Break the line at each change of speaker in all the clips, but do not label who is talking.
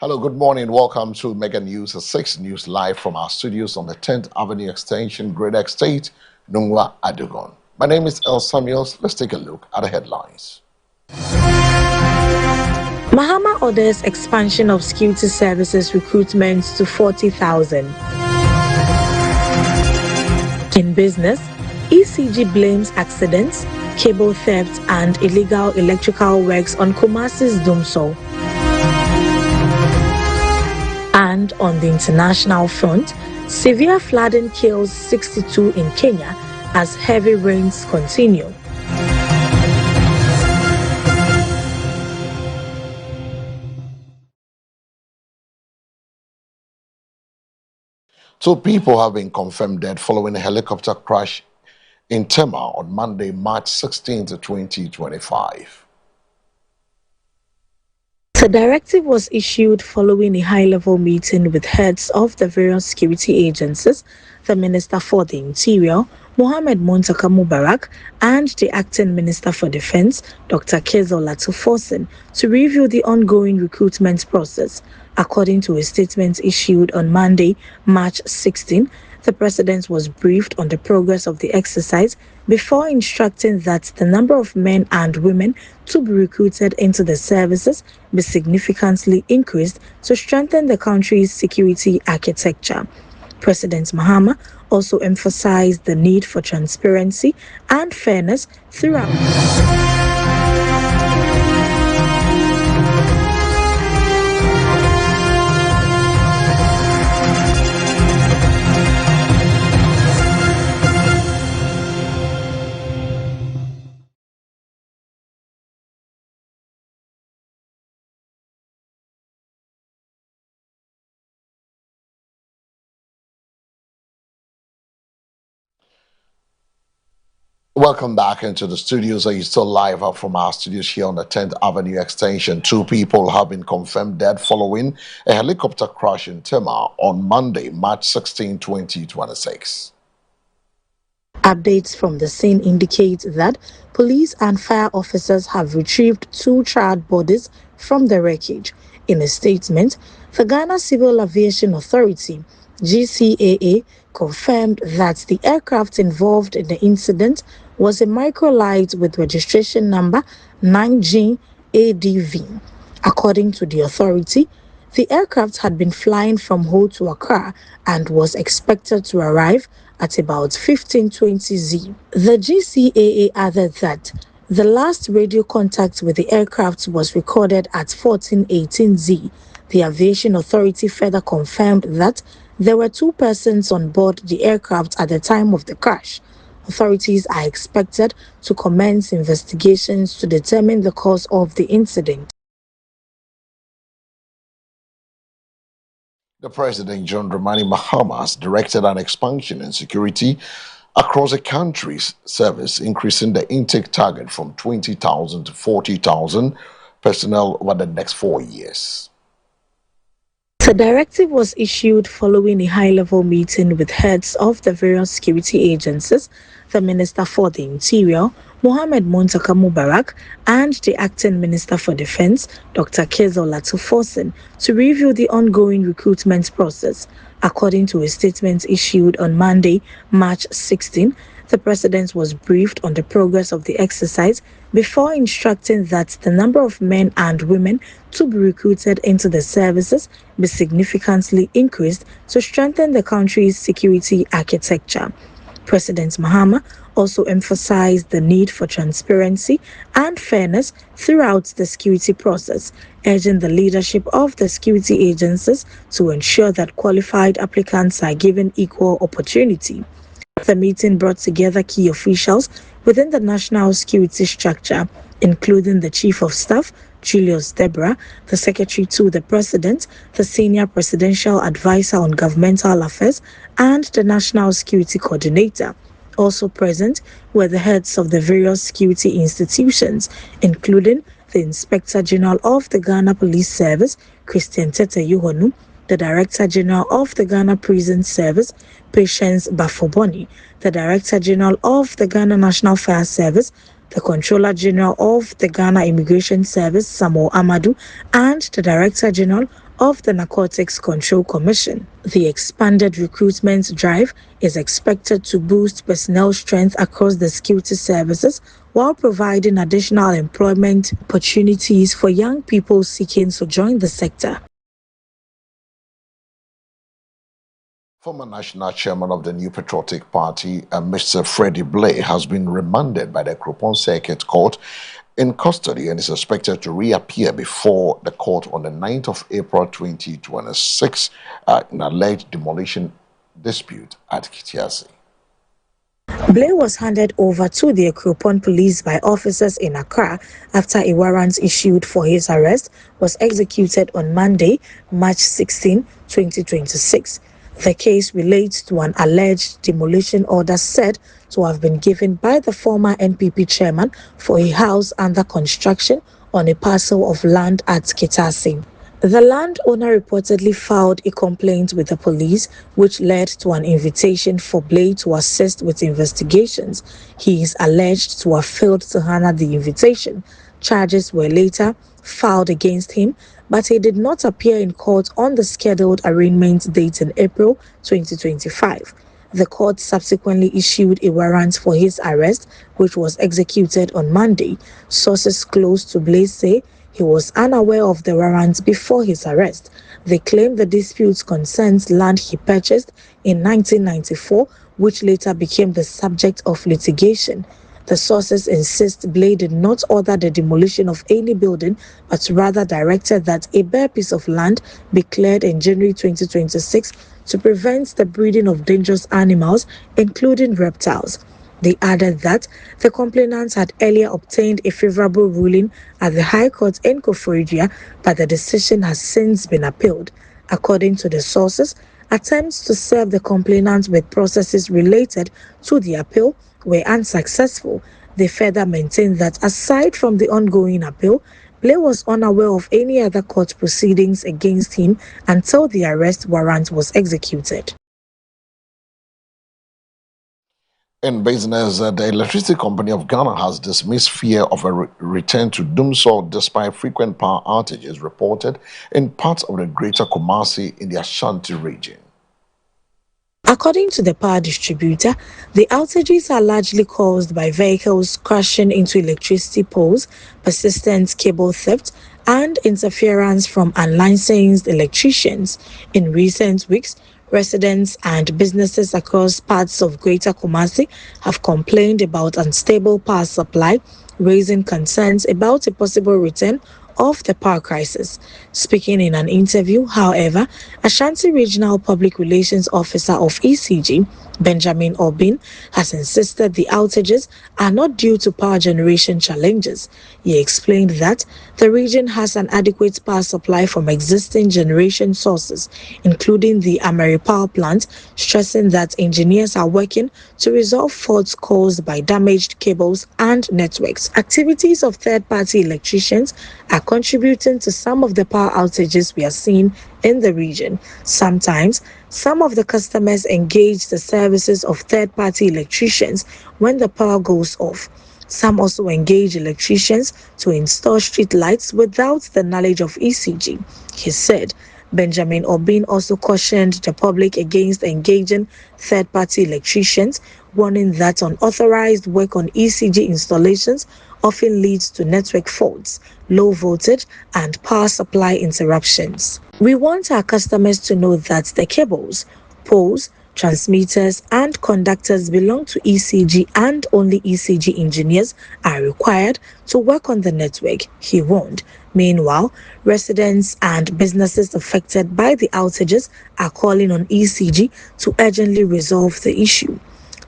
Hello, good morning. Welcome to Mega News, AT6 News live from our studios on the 10th Avenue Extension, Great Estate, Nungwa, Adugon. My name is El Samuels. Let's take a look at the headlines.
Mahama orders expansion of security services recruitment to 40,000. In business, ECG blames accidents, cable theft and illegal electrical works on Kumasi's Dumso. And on the international front, severe flooding kills 62 in Kenya as heavy rains continue.
Two people have been confirmed dead following a helicopter crash in Tema on Monday, March 16, 2025.
The directive was issued following a high-level meeting with heads of the various security agencies, the Minister for the Interior, Mohammed Muntaka Mubarak, and the Acting Minister for Defense, Dr. Kezo Latufosin, to review the ongoing recruitment process. According to a statement issued on Monday, March 16, the President was briefed on the progress of the exercise before instructing that the number of men and women to be recruited into the services be significantly increased to strengthen the country's security architecture. President Mahama also emphasized the need for transparency and fairness throughout.
Welcome back into the studios. Are you still live up from our studios here on the 10th Avenue Extension? Two people have been confirmed dead following a helicopter crash in Tema on Monday, March 16, 2026.
Updates from the scene indicate that police and fire officers have retrieved two charred bodies from the wreckage. In a statement, the Ghana Civil Aviation Authority, GCAA, confirmed that the aircraft involved in the incident was a microlight with registration number 9G-ADV. According to the authority, the aircraft had been flying from Ho to Accra and was expected to arrive at about 15:20 The GCAA added that the last radio contact with the aircraft was recorded at 14:18. The Aviation Authority further confirmed that there were two persons on board the aircraft at the time of the crash. Authorities are expected to commence investigations to determine the cause of the incident.
The President, John Dramani Mahama, has directed an expansion in security across the country's service, increasing the intake target from 20,000 to 40,000 personnel over the next 4 years.
The directive was issued following a high-level meeting with heads of the various security agencies, the Minister for the Interior, Mohammed Muntaka Mubarak, and the Acting Minister for Defense, Dr. Kezo Latufosin, to review the ongoing recruitment process. According to a statement issued on Monday, March 16, the President was briefed on the progress of the exercise before instructing that the number of men and women to be recruited into the services be significantly increased to strengthen the country's security architecture. President Mahama also emphasized the need for transparency and fairness throughout the security process, urging the leadership of the security agencies to ensure that qualified applicants are given equal opportunity. The meeting brought together key officials within the national security structure, including the Chief of Staff, Julius Debra, the Secretary to the President, the Senior Presidential Advisor on Governmental Affairs, and the National Security Coordinator. Also present were the heads of the various security institutions, including the Inspector General of the Ghana Police Service, Christian Tete Yohonu, the Director General of the Ghana Prison Service, Patience Bafoboni, the Director General of the Ghana National Fire Service, the Controller General of the Ghana Immigration Service, Samuel Amadou, and the Director General of the Narcotics Control Commission. The expanded recruitment drive is expected to boost personnel strength across the security services while providing additional employment opportunities for young people seeking to join the sector.
Former national chairman of the New Patriotic Party, Mr. Freddie Blay, has been remanded by the Recruitment Circuit Court in custody and is expected to reappear before the court on the 9th of April 2026 in alleged demolition dispute at Kitiasi.
Blay was handed over to the Recruitment police by officers in Accra after a warrant issued for his arrest was executed on Monday, March 16, 2026. The case relates to an alleged demolition order said to have been given by the former NPP chairman for a house under construction on a parcel of land at Kitasi. The landowner reportedly filed a complaint with the police, which led to an invitation for Blay to assist with investigations. He is alleged to have failed to honor the invitation. Charges were later filed against him, but he did not appear in court on the scheduled arraignment date in April 2025. The court subsequently issued a warrant for his arrest, which was executed on Monday. Sources close to Blay say he was unaware of the warrant before his arrest. They claim the dispute concerns land he purchased in 1994, which later became the subject of litigation. The sources insist Blay did not order the demolition of any building, but rather directed that a bare piece of land be cleared in January 2026 to prevent the breeding of dangerous animals, including reptiles. They added that the complainants had earlier obtained a favorable ruling at the High Court in Koforidua, but the decision has since been appealed. According to the sources, attempts to serve the complainants with processes related to the appeal were unsuccessful. They further maintained that aside from the ongoing appeal, Blay was unaware of any other court proceedings against him until the arrest warrant was executed.
In business, the Electricity Company of Ghana has dismissed fear of a return to doomsday despite frequent power outages reported in parts of the Greater Kumasi in the Ashanti region.
According to the power distributor, the outages are largely caused by vehicles crashing into electricity poles, persistent cable theft, and interference from unlicensed electricians. In recent weeks, residents and businesses across parts of Greater Kumasi have complained about unstable power supply, raising concerns about a possible return of the power crisis. Speaking in an interview, however, Ashanti Regional Public Relations Officer of ECG, Benjamin Obin, has insisted the outages are not due to power generation challenges. He explained that the region has an adequate power supply from existing generation sources, including the Ameri power plant, stressing that engineers are working to resolve faults caused by damaged cables and networks. Activities of third-party electricians are contributing to some of the power outages we are seeing in the region. Sometimes, some of the customers engage the services of third-party electricians when the power goes off. Some also engage electricians to install street lights without the knowledge of ECG, he said. Benjamin Obin also cautioned the public against engaging third-party electricians, warning that unauthorized work on ECG installations often leads to network faults, low voltage, and power supply interruptions. We want our customers to know that the cables, poles, transmitters, and conductors belong to ECG, and only ECG engineers are required to work on the network, he warned. Meanwhile, residents and businesses affected by the outages are calling on ECG to urgently resolve the issue.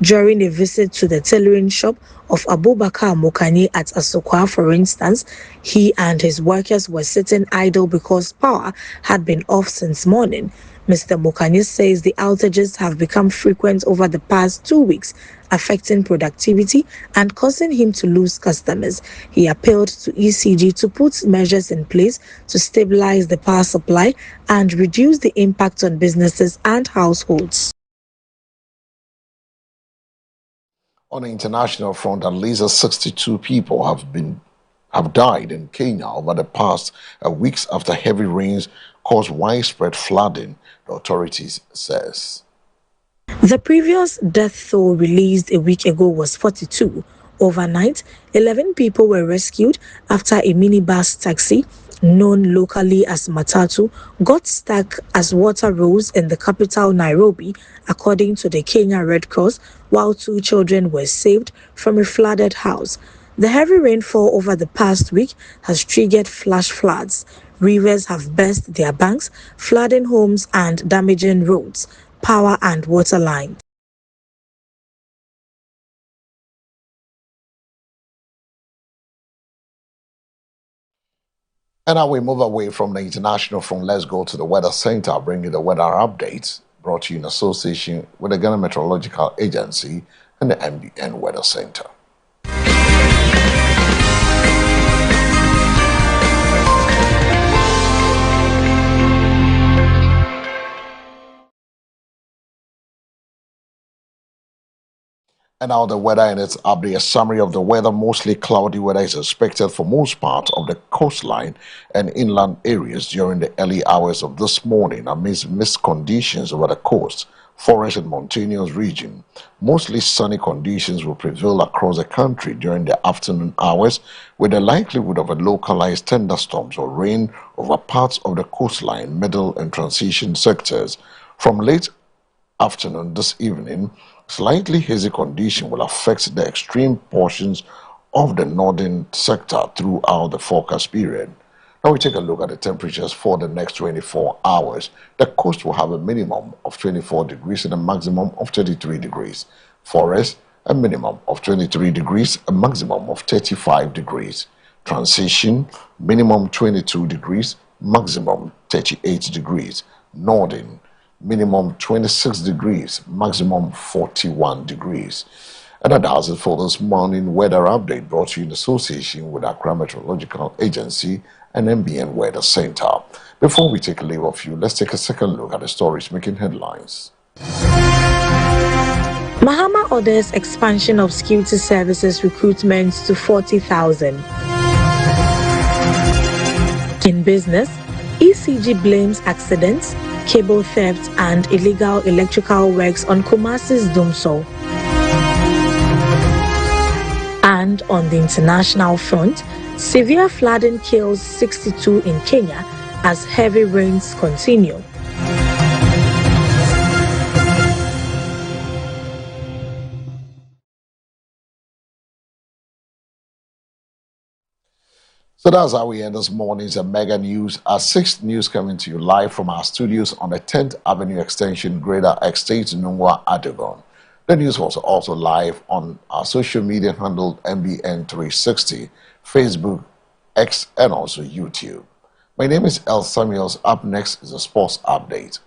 During a visit to the tailoring shop of Abubakar Mokanye at Asokwa, for instance, he and his workers were sitting idle because power had been off since morning. Mr. Mokanye says the outages have become frequent over the past 2 weeks, affecting productivity and causing him to lose customers. He appealed to ECG to put measures in place to stabilize the power supply and reduce the impact on businesses and households.
On the international front, at least 62 people have died in Kenya over the past weeks after heavy rains caused widespread flooding, the authorities says.
The previous death toll released a week ago was 42. Overnight, 11 people were rescued after a minibus taxi, known locally as Matatu, got stuck as water rose in the capital Nairobi, according to the Kenya Red Cross, while 2 children were saved from a flooded house. The heavy rainfall over the past week has triggered flash floods. Rivers have burst their banks, flooding homes and damaging roads, power and water lines.
And now we move away from the international front. Let's go to the weather center. I'll bring you the weather updates brought to you in association with the Ghana Meteorological Agency and the MBN Weather Center. And now the weather and its update. A summary of the weather. Mostly cloudy weather is expected for most parts of the coastline and inland areas during the early hours of this morning amidst mist conditions over the coast, forest and mountainous region. Mostly sunny conditions will prevail across the country during the afternoon hours, with the likelihood of a localized thunderstorms or rain over parts of the coastline, middle and transition sectors. From late afternoon this evening, slightly hazy condition will affect the extreme portions of the northern sector throughout the forecast period. Now we take a look at the temperatures for the next 24 hours. The coast will have a minimum of 24 degrees and a maximum of 33 degrees. Forest, a minimum of 23 degrees, a maximum of 35 degrees. Transition, minimum 22 degrees, maximum 38 degrees. Northern, minimum 26 degrees, maximum 41 degrees. And that does it for this morning weather update brought to you in association with Accra Meteorological Agency and MBN Weather Center. Before we take a leave of you, let's take a second look at the stories making headlines.
Mahama orders expansion of security services recruitment to 40,000. In business, ECG blames accidents, cable theft and illegal electrical works on Kumasi's Dumso. And on the international front, severe flooding kills 62 in Kenya as heavy rains continue.
So that's how we end this morning's Mega News. Our 6th news coming to you live from our studios on the 10th Avenue Extension, Greater Estate, Nungwa, Adogon. The news was also live on our social media handle MBN360, Facebook, X, and also YouTube. My name is El Samuels. Up next is a sports update.